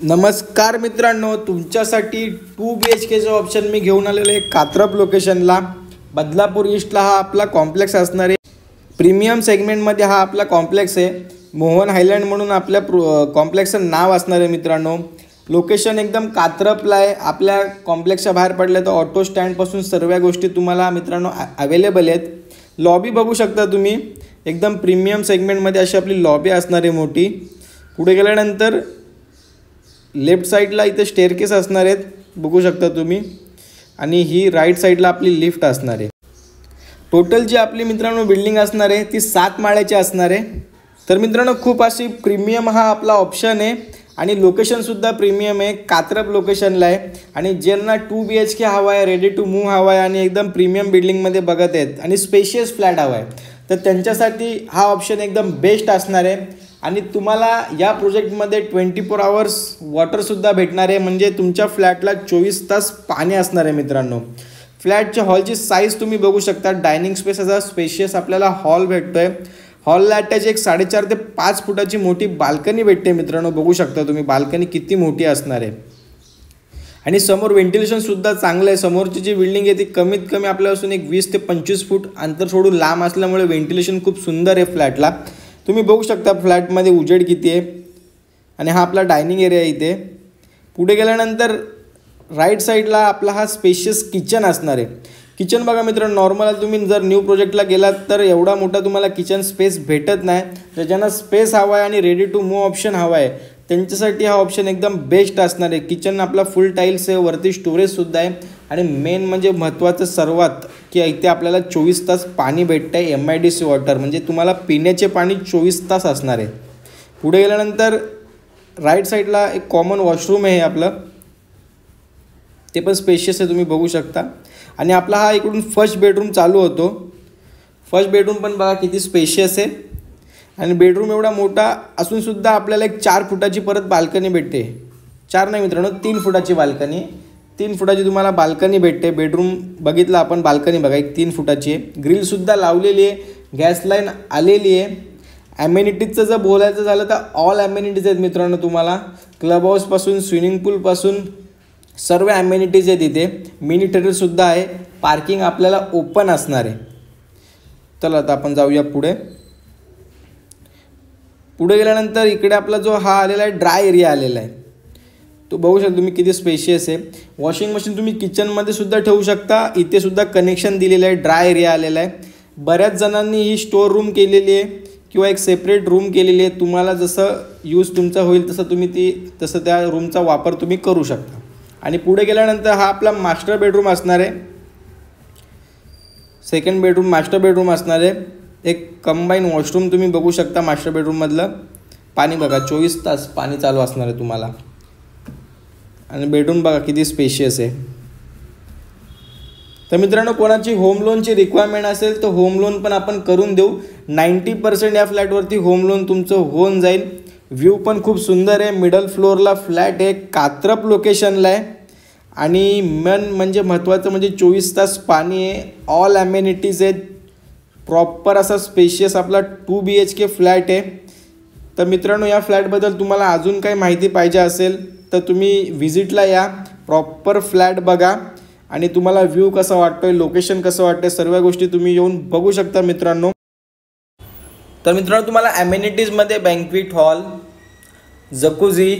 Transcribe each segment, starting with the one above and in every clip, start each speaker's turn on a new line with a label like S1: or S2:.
S1: नमस्कार मित्रांनो, तुमच्यासाठी 2 BHKचं ऑप्शन मी घेऊन आलेलो आहे कात्रप लोकेशनला. बदलापूर ईस्टला हा आपला कॉम्प्लेक्स असणार आहे. प्रीमियम सेगमेंटमध्ये हा आपला कॉम्प्लेक्स आहे. मोहन हायलँड म्हणून आपल्या कॉम्प्लेक्सचं नाव असणार आहे मित्रांनो. लोकेशन एकदम कात्रपला आहे. आपल्या कॉम्प्लेक्सच्या बाहेर पडले तर ऑटो स्टँडपासून सर्व गोष्टी तुम्हाला मित्रांनो अवेलेबल आहेत. लॉबी बघू शकता तुम्ही, एकदम प्रीमियम सेगमेंटमध्ये अशी आपली लॉबी असणार आहे मोठी. पुढे गेल्यानंतर लेफ्ट साईडला इथे स्टेअरकेस असणार आहेत, बघू शकता तुम्ही. आणि ही राईट साईडला आपली लिफ्ट असणार आहे. टोटल जी आपली मित्रांनो बिल्डिंग असणार आहे ती 7 माळ्याची असणार आहे. तर मित्रांनो खूप अशी प्रीमियम हा आपला ऑप्शन आहे आणि लोकेशनसुद्धा प्रीमियम आहे. कात्रप लोकेशनला आहे आणि ज्यांना 2 BHK हवा आहे, रेडी टू मूव्ह हवा आहे आणि एकदम प्रीमियम बिल्डिंगमध्ये बघत आहेत आणि स्पेशियस फ्लॅट हवा आहे, तर त्यांच्यासाठी हा ऑप्शन एकदम बेस्ट असणार आहे. आणि तुम्हाला या प्रोजेक्टमध्ये 24 आवर्स वॉटरसुद्धा भेटणार आहे. म्हणजे तुमच्या फ्लॅटला 24 तास पाणी असणार आहे मित्रांनो. फ्लॅटच्या हॉलची साईज तुम्ही बघू शकता. डायनिंग स्पेस असा स्पेशियस आपल्याला हॉल भेटतो आहे. हॉलला अटॅच एक 4.5 ते 5 फुटाची मोठी बाल्कनी भेटते मित्रांनो. बघू शकता तुम्ही बाल्कनी किती मोठी असणार आहे. आणि समोर व्हेंटिलेशनसुद्धा चांगलं आहे. समोरची जी बिल्डिंग आहे ती कमीत कमी आपल्यापासून एक 20 ते 25 फूट अंतर सोडून लांब असल्यामुळे व्हेंटिलेशन खूप सुंदर आहे फ्लॅटला. तुम्ही बघू शकता फ्लॅटमध्ये उजेड किती आहे. आणि हा आपला डायनिंग एरिया इथे. पुढे गेल्यानंतर राईट साईडला आपला हा स्पेशियस किचन असणार आहे. किचन बघा मित्रांनो, नॉर्मल तुम्ही जर न्यू प्रोजेक्टला गेलात तर एवढा मोठा तुम्हाला किचन स्पेस भेटत नाही. तर ज्यांना स्पेस हवा आहे आणि रेडी टू मूव्ह ऑप्शन हवा आहे त्यांच्यासाठी हा ऑप्शन एकदम बेस्ट असणार आहे. किचन आपला फुल टाईल्स आहे, वरती स्टोरेजसुद्धा आहे आणि मेन म्हणजे महत्त्वाचं सर्वात की इथे आपल्याला 24 तास पाणी भेटतं आहे. MIDC वॉटर म्हणजे तुम्हाला पिण्याचे पाणी 24 तास असणार आहे. पुढे गेल्यानंतर राईट साईडला एक कॉमन वॉशरूम आहे आपलं, ते पण स्पेशियस आहे, तुम्ही बघू शकता. आणि आपला हा इकडून फर्स्ट बेडरूम चालू होतो. फर्स्ट बेडरूम पण बघा किती स्पेशियस आहे. आणि बेडरूम एवढा मोठा असूनसुद्धा आपल्याला एक 4 फुटाची परत बाल्कनी भेटते. 4 नाही मित्रांनो, 3 फुटाची बाल्कनी. 3 फुटाची तुम्हाला बाल्कनी भेटते. बेडरूम बघितला आपण, बाल्कनी बघा एक 3 फुटाची आहे. ग्रिलसुद्धा लावलेली आहे, गॅस लाईन आलेली आहे. ॲमेनिटीजचं जर बोलायचं झालं तर ऑल ॲमेनिटीज आहेत मित्रांनो. तुम्हाला क्लब हाऊसपासून स्विमिंग पूलपासून सर्व ॲमेनिटीज आहेत इथे. मिनी थिएटरसुद्धा आहे. पार्किंग आपल्याला ओपन असणार आहे. चला आता आपण जाऊया पुढे. पुढे गेल्यानंतर इकडे आपला जो हा आलेला आहे ड्राय एरिया आलेला आहे, तो बघू शकता तुम्ही किती स्पेशियस आहे. वॉशिंग मशीन तुम्ही किचनमध्ये सुद्धा ठेवू शकता. इथे सुद्धा कनेक्शन दिलेलं आहे. ड्राय एरिया आलेला आहे. बऱ्याच जणांनी ही स्टोअर रूम केलेली आहे किंवा एक सेपरेट रूम केलेली आहे. तुम्हाला जसं यूज तुमचा होईल तसं तुम्ही तसं त्या रूमचा वापर तुम्ही करू शकता. आणि पुढे गेल्यानंतर हा आपला मास्टर बेडरूम असणार आहे. सेकंड बेडरूम मास्टर बेडरूम असणार आहे. एक कंबाईन वॉशरूम तुम्ही बघू शकता. मास्टर बेडरूममधलं पाणी बघा, 24 तास पाणी चालू असणार आहे तुम्हाला. आणि बेडरूम बघा किती स्पेशियस आहे. तर मित्रांनो कोणाची होम लोनची रिक्वायरमेंट असेल तर होम लोन पण आपण करून देऊ. 90% या फ्लॅटवरती होम लोन तुमचं होऊन जाईल. व्ह्यू पण खूप सुंदर आहे. मिडल फ्लोअरला फ्लॅट आहे, कात्रप लोकेशनला आहे. आणि मेन म्हणजे महत्त्वाचं म्हणजे 24 तास पाणी आहे. ऑल ॲमेनिटीज आहेत. प्रॉपर असा स्पेशियस आपला 2 BHK फ्लॅट आहे. तर मित्रांनो या फ्लॅटबद्दल तुम्हाला अजून काही माहिती पाहिजे असेल तर तुम्ही व्हिजिटला या. प्रॉपर फ्लॅट बघा आणि तुम्हाला व्ह्यू कसा वाटतो आहे, लोकेशन कसं वाटतं आहे, सर्व गोष्टी तुम्ही येऊन बघू शकता मित्रांनो. तर मित्रांनो तुम्हाला ॲमेनिटीजमध्ये बँक्वेट हॉल, जकुझी,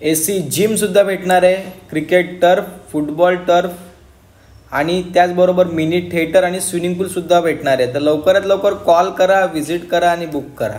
S1: AC जिमसुद्धा भेटणार आहे. क्रिकेट टर्फ, फुटबॉल टर्फ आणि त्याचबरोबर मिनी थिएटर आणि स्विमिंग पूलसुद्धा भेटणार आहे. तर लवकरात लवकर कॉल करा, व्हिजिट करा आणि बुक करा.